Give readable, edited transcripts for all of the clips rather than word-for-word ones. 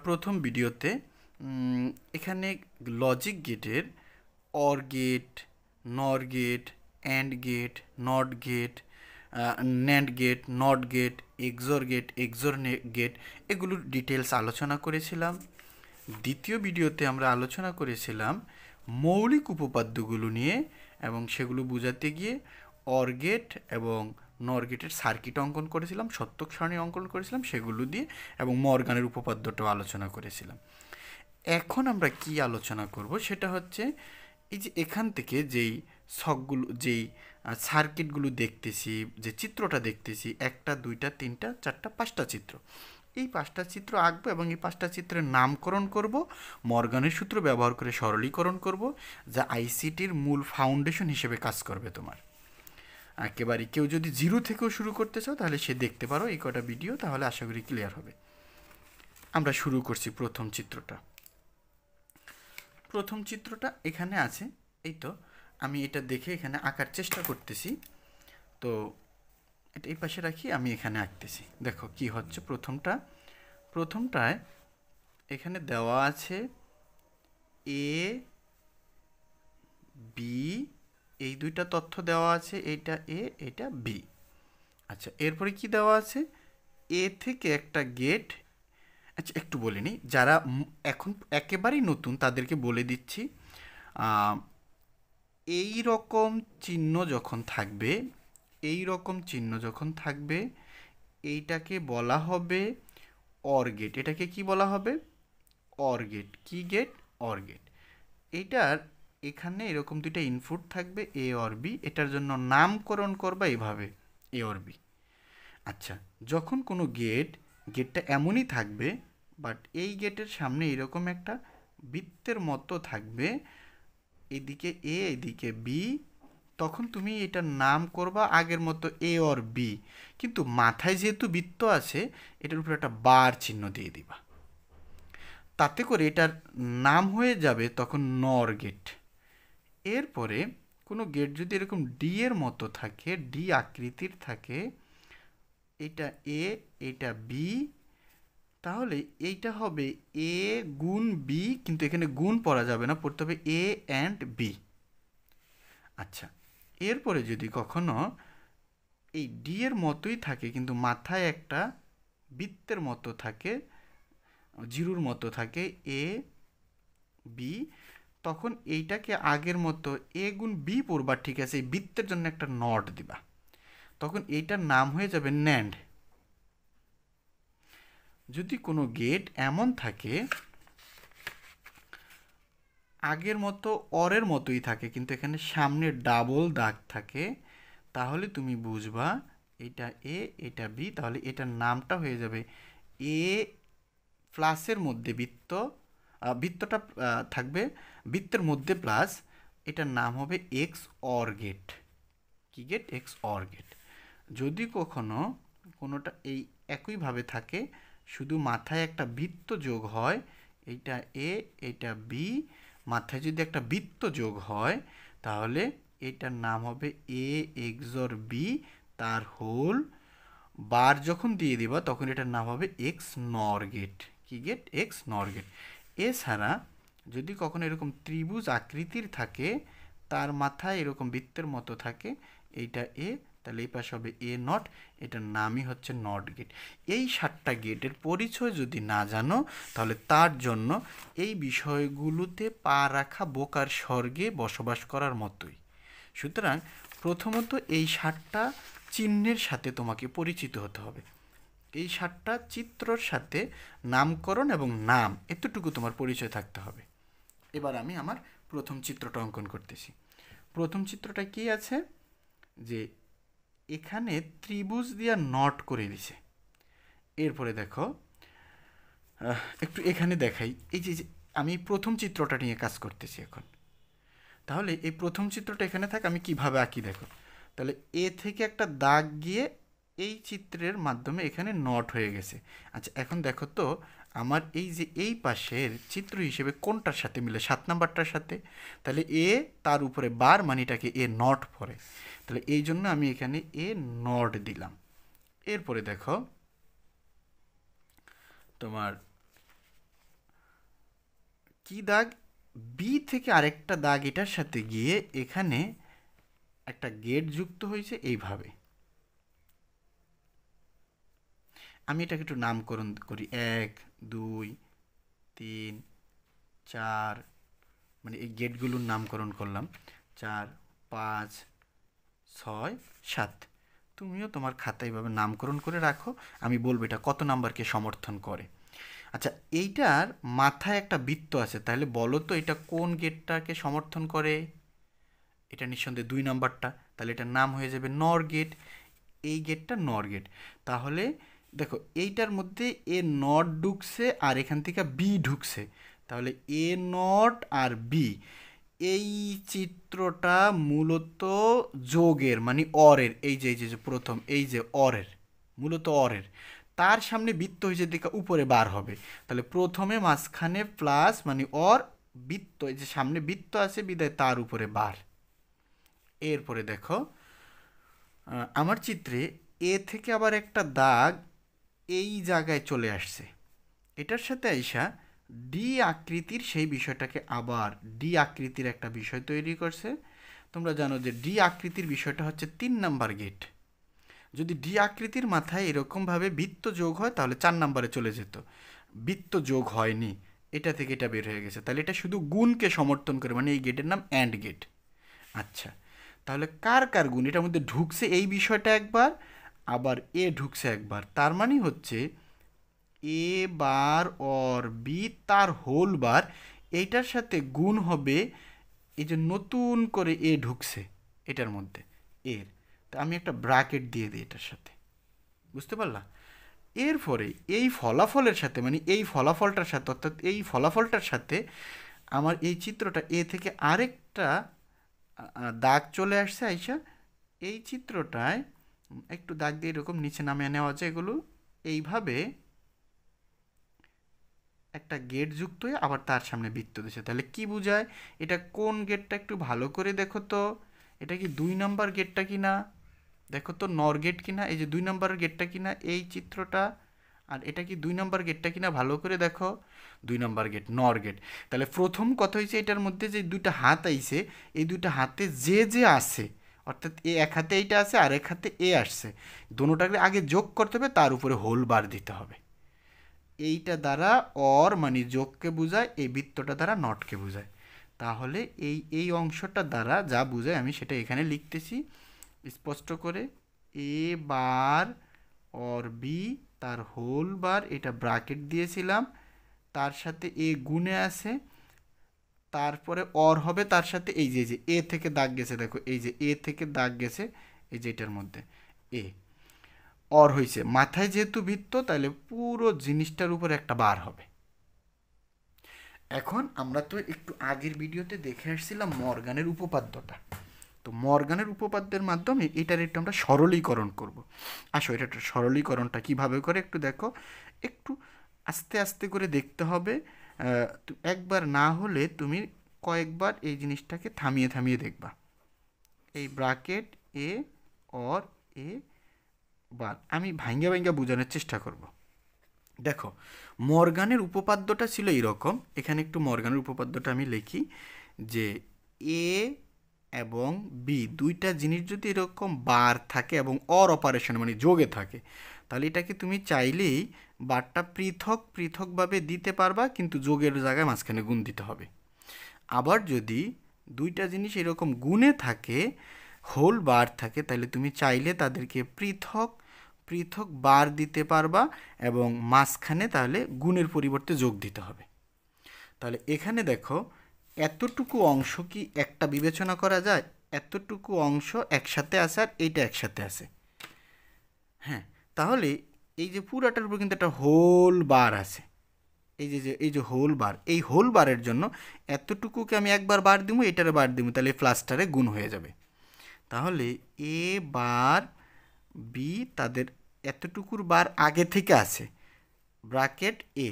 প্রথম ভিডিওতে এখানে লজিক গেটের OR gate, NOR gate, AND gate, NOT gate, NAND gate, NOT gate, XOR gate এগুলোর ডিটেলস আলোচনা করেছিলাম। দ্বিতীয় ভিডিওতে আমরা আলোচনা করেছিলাম মৌলিক উপপাদ্যগুলো নিয়ে এবং সেগুলো বোঝাতে গিয়ে অর গেট এবং নর গেটের সার্কিট অঙ্কন করেছিলাম, সত্যক সারণী অঙ্কন করেছিলাম সেগুলো দিয়ে, এবং মর্গানের উপপাদ্যটাও আলোচনা করেছিলাম। এখন আমরা কি আলোচনা করব সেটা হচ্ছে এই যে এখান থেকে যেই ছকগুলো, যেই সার্কিটগুলো দেখতেছি, যে চিত্রটা দেখতেছি, 1টা 2টা 3টা 4টা 5টা চিত্র, এই 5টা চিত্র আঁকবো এবং এই 5টা চিত্রের নামকরণ করব, মর্গানের সূত্র ব্যবহার করে সরলীকরণ করব, যা আইসিটির মূল ফাউন্ডেশন হিসেবে কাজ করবে। তোমার একেবারে কেউ যদি জিরো থেকেও শুরু করতে চাও তাহলে সে দেখতে পারো এই কটা ভিডিও, তাহলে আশা করি ক্লিয়ার হবে। আমরা শুরু করছি প্রথম চিত্রটা। প্রথম চিত্রটা এখানে আছে, এই তো আমি এটা দেখে এখানে আঁকার চেষ্টা করতেছি। তো এটা এই পাশে রাখি, আমি এখানে আঁকতেছি। দেখো কি হচ্ছে। প্রথমটায় এখানে দেওয়া আছে এ বি, এই দুইটা তথ্য দেওয়া আছে, এইটা এ এটা বি। আচ্ছা, এরপরে কি দেওয়া আছে, এ থেকে একটা গেট। আচ্ছা, একটু বলে নিই, যারা এখন একেবারেই নতুন তাদেরকে বলে দিচ্ছি, এই রকম চিহ্ন যখন থাকবে, এইটাকে বলা হবে অর গেট। এটাকে কি বলা হবে? OR gate. কি গেট? OR gate. এইটার এখানে এরকম দুইটা ইনপুট থাকবে, এ অর বি। এটার জন্য নামকরণ করবা এইভাবে, এ অর বি। আচ্ছা, যখন কোনো গেটটা এমনই থাকবে, বাট এই গেটের সামনে এরকম একটা বৃত্তের মতো থাকবে, এদিকে এ এদিকে বি, তখন তুমি এটার নাম করবা আগের মতো এ অর বি, কিন্তু মাথায় যেহেতু বৃত্ত আছে এটার উপরে একটা বার চিহ্ন দিয়ে দিবা। তাতে করে এটার নাম হয়ে যাবে তখন নর গেট। এরপরে কোনো গেট যদি এরকম ডি এর মতো থাকে, ডি আকৃতির থাকে, এটা এ এটা বি, তাহলে এইটা হবে এ গুণ বি, কিন্তু এখানে গুণ পড়া যাবে না, পড়তে হবে এ অ্যান্ড বি। আচ্ছা, এরপরে যদি কখনো এই ডি এর মতোই থাকে কিন্তু মাথায় একটা বৃত্তের মতো থাকে, জিরোর মতো থাকে, এ বি, তখন এইটাকে আগের মতো এ গুণ বি পড়বা, ঠিক আছে, এই বৃত্তের জন্য একটা নট দিবা, তখন এইটার নাম হয়ে যাবে ন্যান্ড। যদি কোনো গেট এমন থাকে আগের মতো অরের মতোই থাকে কিন্তু এখানে সামনে ডাবল দাগ থাকে, তাহলে তুমি বুঝবা এটা এ এটা বি, তাহলে এটার নামটা হয়ে যাবে এ প্লাসের মধ্যে বৃত্তটা থাকবে, বৃত্তের মধ্যে প্লাস, এটার নাম হবে এক্স অর গেট। কি গেট? XOR gate. যদি কখনো কোনোটা এই একইভাবে থাকে, শুধু মাথায় একটা বৃত্ত যোগ হয়, এইটা এ এটা বি, মাথায় যদি একটা বৃত্ত যোগ হয় তাহলে এটার নাম হবে এ এক্সর বি, তার হোল বার যখন দিয়ে দিবা তখন এটার নাম হবে এক্স নর গেট। কি গেট? এক্স নর গেট। এছাড়া যদি কখনো এরকম ত্রিভুজ আকৃতির থাকে, তার মাথায় এরকম বৃত্তের মতো থাকে, এইটা এ, তাহলে এই পাশে হবে এ নট, এটার নামই হচ্ছে নট গেট। এই 7টা গেটের পরিচয় যদি না জানো তাহলে তার জন্য এই বিষয়গুলোতে পা রাখা বোকার স্বর্গে বসবাস করার মতোই। সুতরাং প্রথমত এই 7টা চিহ্নের সাথে তোমাকে পরিচিত হতে হবে, এই 7টা চিত্রর সাথে নামকরণ এবং নাম এতটুকু তোমার পরিচয় থাকতে হবে। এবার আমি আমার প্রথম চিত্রটা অঙ্কন করতেছি। প্রথম চিত্রটা কি আছে, যে এখানে ত্রিভুজ দিয়া নট করে দিছে। এরপরে দেখো, একটু এখানে দেখাই, এই যে আমি প্রথম চিত্রটা নিয়ে কাজ করতেছি এখন। তাহলে এই প্রথম চিত্রটা এখানে থাকে, আমি কিভাবে আঁকি দেখো। তাহলে এ থেকে একটা দাগ গিয়ে এই চিত্রের মাধ্যমে এখানে নট হয়ে গেছে। আচ্ছা, এখন দেখো তো আমার এই যে এই পাশের চিত্র হিসেবে কোনটার সাথে মিলে? 7 নাম্বারটার সাথে। তাহলে এ তার উপরে বার, মানে এটাকে এ নট পড়ে, তাহলে এই জন্য আমি এখানে এ নট দিলাম। এরপরে দেখো তোমার কি দাগ, বি থেকে আরেকটা দাগ এটার সাথে গিয়ে এখানে একটা গেট যুক্ত হয়েছে এইভাবে। আমি এটাকে একটু নামকরণ করি, 1 2 3 4, মানে এই গেটগুলোর নামকরণ করলাম 4 5 6 7। তুমিও তোমার খাতায় এইভাবে নামকরণ করে রাখো, আমি বলবো এটা কত নাম্বারকে সমর্থন করে। আচ্ছা, এইটার মাথায় একটা বৃত্ত আছে, তাহলে বলো তো এটা কোন গেটটাকে সমর্থন করে? এটা নিঃসন্দেহে 2 নাম্বারটা, তাহলে এটার নাম হয়ে যাবে নর গেট। এই গেটটা নর গেট। তাহলে দেখো এইটার মধ্যে এ নট ঢুকছে আর এখান থেকে বি ঢুকছে, তাহলে এ নট আর বি, এই চিত্রটা মূলত যোগের মানে অরের, এই যে প্রথম এই যে অরের, মূলত অরের, তার সামনে বৃত্ত হয়েছে দিকে উপরে বার হবে, তাহলে প্রথমে মাঝখানে প্লাস মানে অর, বৃত্ত এই যে সামনে বৃত্ত আছে বিদায় তার উপরে বার। এরপরে দেখো আমার চিত্রে এ থেকে আবার একটা দাগ এই জায়গায় চলে আসছে, এটার সাথে আইসা ডি আকৃতির সেই বিষয়টাকে আবার ডি আকৃতির একটা বিষয় তৈরি করছে। তোমরা জানো যে ডি আকৃতির বিষয়টা হচ্ছে 3 নাম্বার গেট। যদি ডি আকৃতির মাথায় এরকমভাবে বৃত্ত যোগ হয় তাহলে 4 নাম্বারে চলে যেত, বৃত্ত যোগ হয়নি, এটা থেকে এটা বের হয়ে গেছে, তাহলে এটা শুধু গুণকে সমর্থন করে, মানে এই গেটের নাম অ্যান্ড গেট। আচ্ছা, তাহলে কার কার গুণ এটার মধ্যে ঢুকছে এই বিষয়টা একবার, আবার এ ঢুকছে একবার, তার মানে হচ্ছে এ বার অর বি তার হোল বার, এইটার সাথে গুণ হবে এই যে নতুন করে এ ঢুকছে এটার মধ্যে এর, তা আমি একটা ব্র্যাকেট দিয়ে দিই এটার সাথে, বুঝতে পারলা? এরপরে এই ফলাফলের সাথে মানে এই ফলাফলটার সাথে, অর্থাৎ এই ফলাফলটার সাথে আমার এই চিত্রটা এ থেকে আরেকটা দাগ চলে আসছে আইসা, এই চিত্রটায় একটু দাগ দিয়ে এরকম নিচে নামিয়ে নেওয়া যায়, এগুলো এইভাবে একটা গেট যুক্ত হয়ে আবার তার সামনে বৃত্ত দিয়েছে, তাহলে কি বোঝায়? এটা কোন গেটটা একটু ভালো করে দেখো তো, এটা কি 2 নাম্বার গেটটা কিনা, দেখো তো নর গেট কিনা, এই যে 2 নাম্বারের গেটটা কিনা এই চিত্রটা, আর এটা কি 2 নাম্বার গেটটা কিনা ভালো করে দেখো, 2 নাম্বার গেট নর গেট। তাহলে প্রথম কথা হয়েছে এটার মধ্যে যে দুইটা হাত আইছে, এই দুইটা হাতে যে যে আছে, অর্থাৎ এ এক হাতে এইটা আছে আর এক হাতে এ আসছে, দুটোটাকে আগে যোগ করতে হবে, তার উপরে হোল বার দিতে হবে। এইটা দ্বারা অর মানে যোগকে বোঝায়, এই বৃত্তটা দ্বারা নটকে বোঝায়। তাহলে এই অংশটা দ্বারা যা বোঝায় আমি সেটা এখানে লিখতেছি স্পষ্ট করে, এ বার অর বি তার হোল বার, এটা ব্র্যাকেট দিয়েছিলাম, তার সাথে এ গুণে আছে, তারপরে অর হবে তার সাথে এই যে এ থেকে দাগ গেছে, দেখো এই যে এ থেকে দাগ গেছে এই যে এটার মধ্যে এ অর হয়েছে, মাথায় যেহেতু বৃত্ত তাহলে পুরো জিনিসটার উপর একটা বার হবে। এখন আমরা তো একটু আগের ভিডিওতে দেখে আসছিলাম মর্গানের উপপাদ্যটা, তো মর্গানের উপপাদ্যের মাধ্যমে এটার একটু আমরা সরলীকরণ করব। আসো এটা সরলীকরণটা কিভাবে করে একটু দেখো, একটু আস্তে আস্তে করে দেখতে হবে, একবার না হলে তুমি কয়েকবার এই জিনিসটাকে থামিয়ে থামিয়ে দেখবা। এই ব্র্যাকেট এ অর এ বার আমি ভাঙ্গা ভাঙ্গা বোঝানোর চেষ্টা করব। দেখো মর্গানের উপপাদ্যটা ছিল এইরকম, এখানে একটু মর্গানের উপপাদ্যটা আমি লিখি যে এ এবং বি দুইটা জিনিস যদি এরকম বার থাকে এবং অর অপারেশন মানে যোগে থাকে, তাহলে এটাকে তুমি চাইলেই বারটা পৃথক পৃথকভাবে দিতে পারবা, কিন্তু যোগের জায়গায় মাঝখানে গুণ দিতে হবে। আবার যদি দুইটা জিনিস এরকম গুণে থাকে, হোল বার থাকে, তাহলে তুমি চাইলে তাদেরকে পৃথক পৃথক বার দিতে পারবা এবং মাঝখানে তাহলে গুণের পরিবর্তে যোগ দিতে হবে। তাহলে এখানে দেখো এতটুকু অংশ কি একটা বিবেচনা করা যায়, এতটুকু অংশ একসাথে আছে আর এইটা একসাথে আছে, হ্যাঁ, তাহলে এই যে পুরাটার উপর কিন্তু একটা হোল বার আছে, এই যে হোল বার, এই হোল বারের জন্য এতটুকুকে আমি একবার বার দিব, এটারে বার দিব, তাহলে প্লাসটারে গুণ হয়ে যাবে। তাহলে এ বার বি তাদের এতটুকুর বার আগে থেকে আছে, ব্র্যাকেট এ,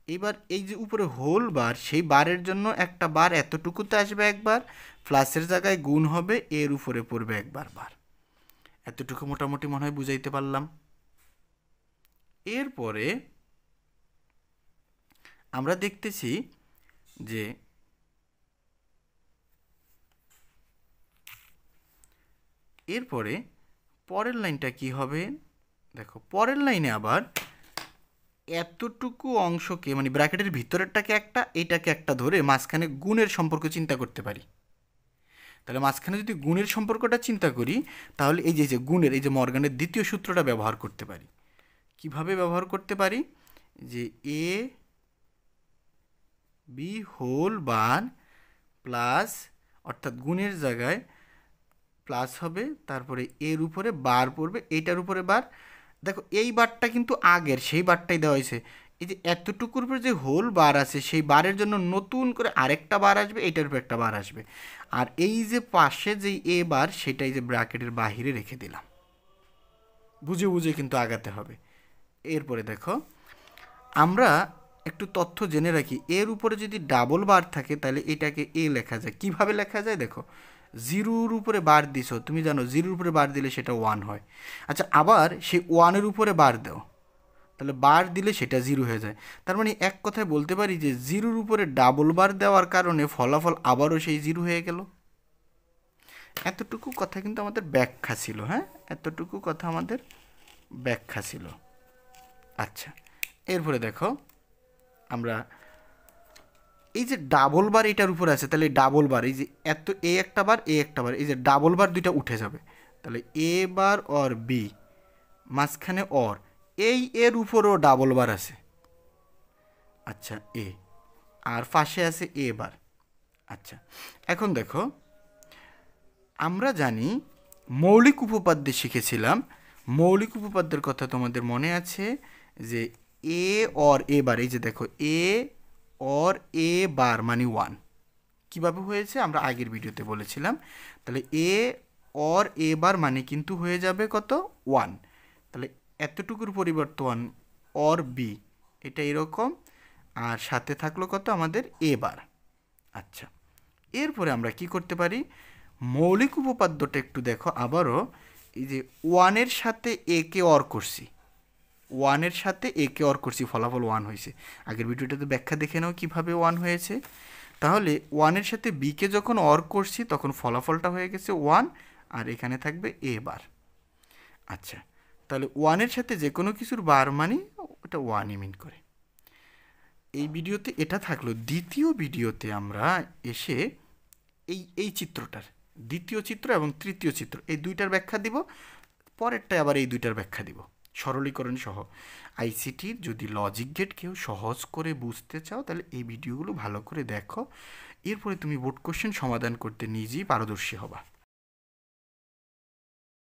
এবার এই যে উপরে হোল বার সেই বারের জন্য একটা বার এতটুকুতে আসবে একবার, প্লাসের জায়গায় গুণ হবে, এর উপরে পড়বে একবার বার। এতটুকু মোটামুটি মনে হয় বুঝাইতে পারলাম। এরপরে আমরা দেখতেছি যে এরপরে পরের লাইনটা কি হবে, দেখো পরের লাইনে আবার এতটুকু অংশকে মানে ব্র্যাকেটের ভিতরেরটাকে একটা, এটাকে একটা ধরে মাঝখানে গুণের সম্পর্ক চিন্তা করতে পারি। তাহলে মাঝখানে যদি গুণের সম্পর্কটা চিন্তা করি তাহলে এই যে গুণের এই যে মর্গানের দ্বিতীয় সূত্রটা ব্যবহার করতে পারি। কিভাবে ব্যবহার করতে পারি, যে A B whole bar plus, অর্থাৎ গুণের জায়গায় প্লাস হবে, তারপরে এর উপরে বার পড়বে, এইটার উপরে বার। দেখো এই বারটা কিন্তু আগের সেই বারটাই দেওয়া হয়েছে, এই যে এতটুকুর উপরে যে হোল বার আছে সেই বারের জন্য নতুন করে আরেকটা বার আসবে, এইটার উপর একটা বার আসবে। আর এই যে পাশে যেই এ বার সেটাই যে ব্র্যাকেটের বাহিরে রেখে দিলাম, বুঝে বুঝে কিন্তু আগাতে হবে। এরপরে দেখো আমরা একটু তথ্য জেনে রাখি, এর উপরে যদি ডাবল বার থাকে তাহলে এটাকে এ লেখা যায়। কিভাবে লেখা যায় দেখো, জিরোর উপরে বার দিছো, তুমি জানো জিরোর উপরে বার দিলে সেটা 1 হয়। আচ্ছা আবার সেই 1-এর উপরে বার দাও, তাহলে বার দিলে সেটা 0 হয়ে যায়। তার মানে এক কথায় বলতে পারি যে জিরোর উপরে ডাবল বার দেওয়ার কারণে ফলাফল আবারও সেই 0 হয়ে গেল। এতটুকু কথা কিন্তু আমাদের ব্যাখ্যা ছিল, হ্যাঁ এতটুকু কথা আমাদের ব্যাখ্যা ছিল। আচ্ছা এরপরে দেখো আমরা এই যে ডাবল বার এটার উপরে আছে, তাহলে ডাবল বার এই যে এত এ একটা বার এ একটা বার, এই যে ডাবল বার দুইটা উঠে যাবে, তাহলে এ বার অর বি, মাঝখানে অর, এই এর উপরেও ডাবল বার আছে। আচ্ছা এ আর পাশে আছে এ বার। আচ্ছা এখন দেখো আমরা জানি মৌলিক উপপাদ্যে শিখেছিলাম, মৌলিক উপপাদ্যের কথা তোমাদের মনে আছে যে এ অর এ বার, এই যে দেখো এ অর এ বার মানে 1, কীভাবে হয়েছে আমরা আগের ভিডিওতে বলেছিলাম। তাহলে এ অর এ বার মানে কিন্তু হয়ে যাবে কত 1, তাহলে এতটুকুর পরিবর্তন অর বি এটা এরকম, আর সাথে থাকলো কত আমাদের এ বার। আচ্ছা এরপরে আমরা কি করতে পারি, মৌলিক উপপাদ্যটা একটু দেখো আবারও, এই যে 1-এর সাথে এ কে অর করছি, 1-এর সাথে এ কে অর করছি, ফলাফল 1 হয়েছে। আগের ভিডিওটাতে ব্যাখ্যা দেখে নাও কীভাবে 1 হয়েছে। তাহলে 1-এর সাথে বিকে যখন অর করছি তখন ফলাফলটা হয়ে গেছে 1, আর এখানে থাকবে এ বার। আচ্ছা তাহলে 1-এর সাথে যে কোনো কিছুর বার মানে ওটা 1-ই মিন করে। এই ভিডিওতে এটা থাকলো। দ্বিতীয় ভিডিওতে আমরা এসে এই চিত্রটার দ্বিতীয় চিত্র এবং তৃতীয় চিত্র এই দুইটার ব্যাখ্যা দিব, পরেরটায় আবার এই দুইটার ব্যাখ্যা দিব সরলীকরণ সহ। আইসিটির যদি লজিক গেট কেউ সহজ করে বুঝতে চাও তাহলে এই ভিডিওগুলো ভালো করে দেখো, এরপরে তুমি বোর্ড কোশ্চেন সমাধান করতে নিজেই পারদর্শী হবা।